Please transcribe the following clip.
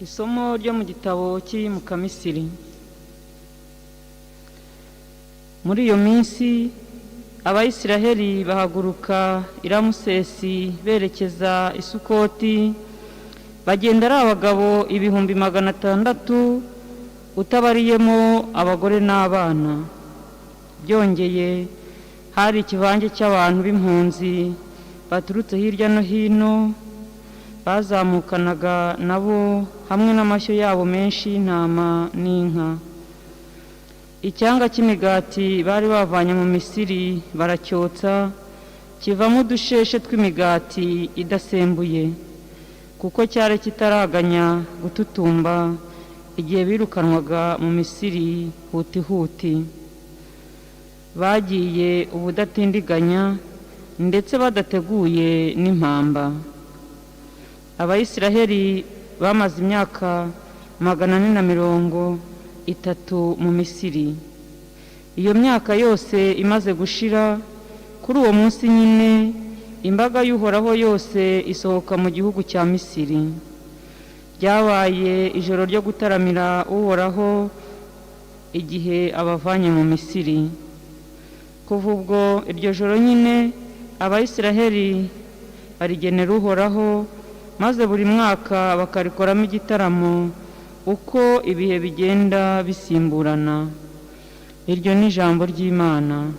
Isomo ryo mu gitabo cy'iyimuka Misiri. Muri iyo minsi Abayisiraheli bahaguruka i Ramusesi berekeza i Sukoti, bagenda ari abagabo 600,000 utabariyemo abagore n'abana. Byongeye hari ikivange cy'abantu b'impunzi baturutse hirya no hino, bazamukanaga nabo hamwe n'amashyo yabo menshi y'intama n'inka. Icyanga cy'imigati bari bavanye mu Misiri baracyotsa, kivamo udusheshe tw'imigati idasembuye, kuko cyari kitaraganya gututumba igihe birukanwaga mu Misiri huti. Bagiye ubudatindiganya ndetse badateguye n'impamba. Abayisiraheli bamaze imyaka 430 mu Misiri. Iyo myaka yose imaze gushira, kuri uwo munsi nyine imbaga y'Uhoraho yose isohoka mu gihugu cya Misiri. Ryabaye ijoro ryo gutaramira Uhoraho igihe abavanye mu Misiri. Kuva ubwo iryo joro nyine Abayisiraheli barigenera Uhoraho, maze buri mwaka bakarikoramo igitaramo uko ibihe bigenda bisimburana. Iryo ni ijambo ry'Imana.